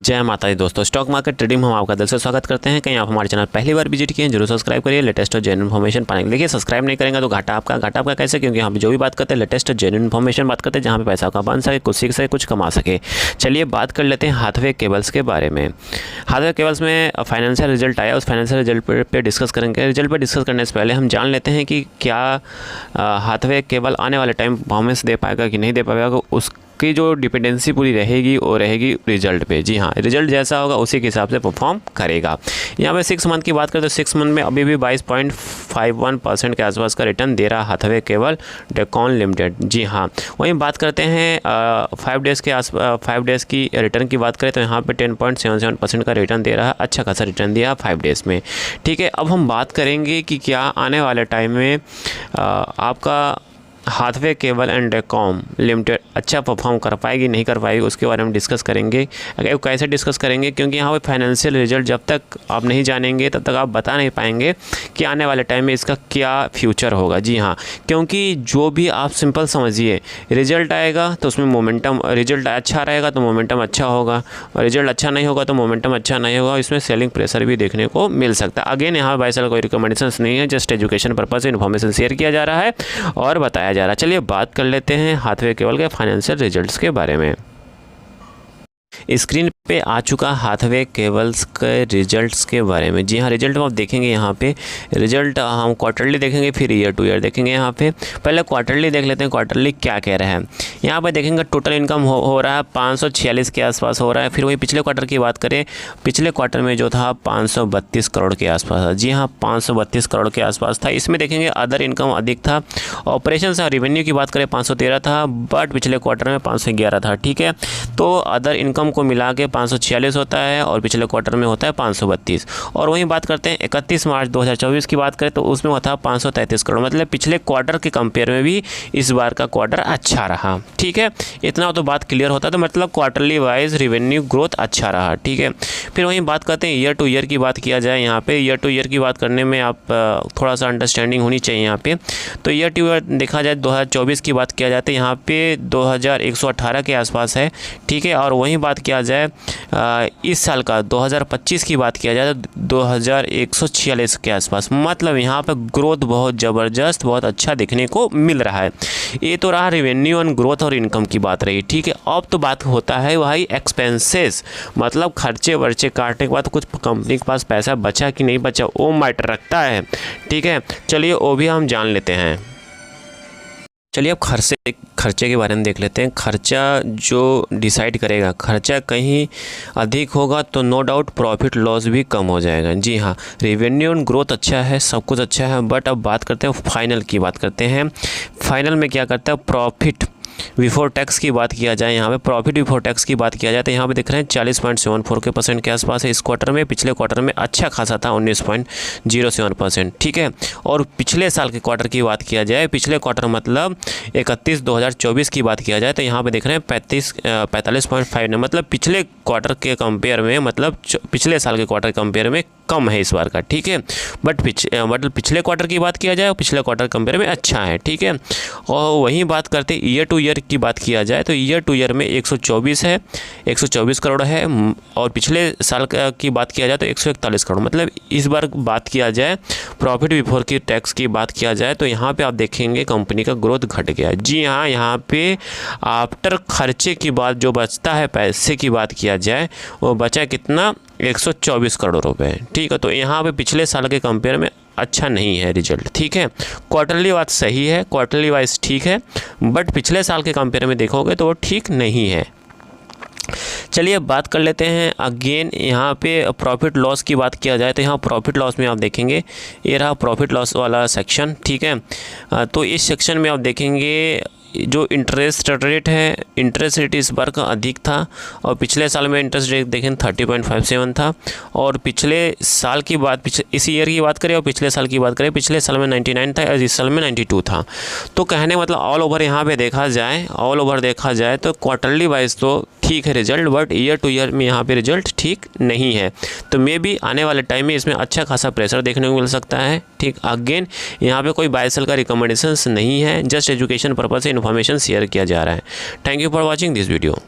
जय माता दी दोस्तों, स्टॉक मार्केट ट्रेडिंग में हम आपका दिल से स्वागत करते हैं। कहीं आप हमारे चैनल पहली बार विजिट किए हैं जरूर सब्सक्राइब करिए लेटेस्ट और जेन्युइन इन्फॉर्मेशन पाने के लिए। सब्सक्राइब नहीं करेंगे तो घाटा आपका कैसे, क्योंकि हम जो भी बात करते हैं लेटेस्ट और जेन्युइन इन्फॉर्मेशन बात करते हैं जहाँ पे पैसा आपका बन सके, कुछ सीख सके, कुछ कमा सके। चलिए बात कर लेते हैं हाथवे केबल्स के बारे में। हाथवे केबल्स में फाइनेंशियल रिजल्ट आया, उस फाइनेंशियल रिजल्ट पर डिस्कस करेंगे। रिजल्ट पर डिस्कस करने से पहले हम जान लेते हैं कि क्या हाथवे केबल आने वाले टाइम परफॉर्मेंस दे पाएगा कि नहीं दे पाएगा। उसकी जो डिपेंडेंसी पूरी रहेगी वो रहेगी रिजल्ट पे। जी हाँ, रिजल्ट जैसा होगा उसी के हिसाब से परफॉर्म करेगा। यहाँ पे 6 मंथ की बात करें तो 6 मंथ में अभी भी 22.51% के आसपास का रिटर्न दे रहा हाथवे केबल डेकॉन लिमिटेड। जी हाँ, वहीं बात करते हैं 5 डेज़ की रिटर्न की बात करें तो यहाँ पे 10.77% का रिटर्न दे रहा है। अच्छा खासा रिटर्न दिया 5 डेज़ में। ठीक है, अब हम बात करेंगे कि क्या आने वाले टाइम में आपका हाथवे केबल एंड डेकॉम लिमिटेड अच्छा परफॉर्म कर पाएगी नहीं कर पाएगी, उसके बारे में डिस्कस करेंगे। अगर कैसे डिस्कस करेंगे, क्योंकि यहाँ पे फाइनेंशियल रिजल्ट जब तक आप नहीं जानेंगे तब तक आप बता नहीं पाएंगे कि आने वाले टाइम में इसका क्या फ्यूचर होगा। जी हाँ, क्योंकि जो भी आप सिंपल समझिए, रिजल्ट आएगा तो उसमें मोमेंटम, रिजल्ट अच्छा रहेगा तो मोमेंटम अच्छा होगा, और रिजल्ट अच्छा नहीं होगा तो मोमेंटम अच्छा नहीं होगा। इसमें सेलिंग प्रेशर भी देखने को मिल सकता है। अगेन यहाँ बाय सेल कोई रिकमेंडेशन नहीं है, जस्ट एजुकेशन पर्पज से इन्फॉर्मेशन शेयर किया जा रहा है और बताया जा रहा है। चलिए बात कर लेते हैं हाथवे केबल के फाइनेंशियल रिजल्ट्स के बारे में। स्क्रीन पे आ चुका हाथवे केबल्स के रिजल्ट्स के बारे में। जी हाँ, रिजल्ट आप देखेंगे यहाँ पे। रिजल्ट हम क्वार्टरली देखेंगे, फिर ईयर टू ईयर देखेंगे। यहाँ पे पहले क्वार्टरली देख लेते हैं, क्वार्टरली क्या कह रहे हैं। यहाँ पे देखेंगे टोटल इनकम हो रहा है 546 के आसपास हो रहा है। फिर वही पिछले क्वार्टर की बात करें, पिछले क्वार्टर में जो था 532 करोड़ के आसपास था। जी हाँ, 532 करोड़ के आसपास था। इसमें देखेंगे अदर इनकम अधिक था। ऑपरेशन और रेवेन्यू की बात करें 513 था, बट पिछले क्वार्टर में 511 था। ठीक है, तो अदर इनकम को मिला के 546 होता है और पिछले क्वार्टर में होता है 532। और वहीं बात करते हैं 31 मार्च 2024 की बात करें तो उसमें होता 533 करोड़। मतलब पिछले क्वार्टर के कंपेयर में भी इस बार का क्वार्टर अच्छा रहा। ठीक है, इतना तो बात क्लियर होता है, तो मतलब क्वार्टरली वाइज रेवेन्यू ग्रोथ अच्छा रहा। ठीक है, फिर वहीं बात करते हैं ईयर टू ईयर की बात किया जाए। यहाँ पे ईयर टू ईयर की बात करने में आप थोड़ा सा अंडरस्टैंडिंग होनी चाहिए यहाँ पे। तो ईयर टू ईयर देखा जाए 2024 की बात किया जाए तो यहाँ पे 2118 के आसपास है। ठीक है, और वहीं बात किया जाए इस साल का 2025 की बात किया जाए तो 2146 के आसपास। मतलब यहाँ पे ग्रोथ बहुत ज़बरदस्त, बहुत अच्छा देखने को मिल रहा है। ये तो रहा रेवेन्यू एंड ग्रोथ और इनकम की बात रही। ठीक है, अब तो बात होता है वही एक्सपेंसेस, मतलब खर्चे वर्चे काटने के बाद कुछ कंपनी के पास पैसा बचा कि नहीं बचा, वो मैटर रखता है। ठीक है, चलिए वो भी हम जान लेते हैं। चलिए अब खर्चे के बारे में देख लेते हैं। खर्चा जो डिसाइड करेगा, खर्चा कहीं अधिक होगा तो नो डाउट प्रॉफिट लॉस भी कम हो जाएगा। जी हाँ, रेवेन्यू एंड ग्रोथ अच्छा है, सब कुछ अच्छा है, बट अब बात करते हैं फाइनल की बात करते हैं। फाइनल में क्या करता है, प्रॉफिट बिफोर टैक्स की बात किया जाए। यहाँ पे प्रॉफिट बिफोर टैक्स की बात किया जाए तो यहाँ पे दिख रहे हैं 40.74% के आसपास है इस क्वार्टर में। पिछले क्वार्टर में अच्छा खासा था 19.07%। ठीक है, और पिछले साल के क्वार्टर की बात किया जाए, पिछले क्वार्टर मतलब 31/2024 की बात किया जाए तो यहाँ पे दिख रहे हैं 45.5, मतलब पिछले क्वार्टर के कंपेयर में, मतलब पिछले साल के क्वार्टर के कंपेयर में कम है इस बार का। ठीक है, बट मतलब पिछले क्वार्टर की बात किया जाए और पिछले क्वार्टर कंपेयर में अच्छा है। ठीक है, और वहीं बात करते ईयर टू ईयर की बात किया जाए तो ईयर टू ईयर में 124 है, 124 करोड़ है, और पिछले साल की बात किया जाए तो 141 करोड़। मतलब इस बार बात किया जाए प्रॉफिट बिफोर की टैक्स की बात किया जाए तो यहाँ पे आप देखेंगे कंपनी का ग्रोथ घट गया है। जी हाँ, यहाँ पे आफ्टर खर्चे की बात जो बचता है, पैसे की बात किया जाए, वो बचा कितना, 124 करोड़ रुपए। ठीक है, तो यहाँ पे पिछले साल के कंपेयर में अच्छा नहीं है रिजल्ट। ठीक है, क्वार्टरली बात सही है, क्वार्टरली वाइज ठीक है, बट पिछले साल के कंपेयर में देखोगे तो वो ठीक नहीं है। चलिए अब बात कर लेते हैं अगेन यहाँ पे प्रॉफिट लॉस की बात किया जाए तो यहाँ प्रॉफिट लॉस में आप देखेंगे, ये रहा प्रॉफिट लॉस वाला सेक्शन। ठीक है, तो इस सेक्शन में आप देखेंगे जो इंटरेस्ट रेट है, इंटरेस्ट रेट इस बार का अधिक था और पिछले साल में इंटरेस्ट रेट देखें 30.57 था। और पिछले साल की बात, इस ईयर की बात करें और पिछले साल की बात करें, पिछले साल में 99 था और इस साल में 92 था। तो कहने मतलब ऑल ओवर यहाँ पे देखा जाए, ऑल ओवर देखा जाए तो क्वार्टरली वाइज तो ठीक है result, but year two year में यहाँ पे रिजल्ट ठीक नहीं है। तो मे बी आने वाले टाइम में इसमें अच्छा खासा प्रेशर देखने को मिल सकता है। ठीक, अगेन यहाँ पे कोई बाय सेल का रिकमेंडेशन नहीं है, जस्ट एजुकेशन पर्पज से इन्फॉर्मेशन शेयर किया जा रहा है। Thank you for watching this video.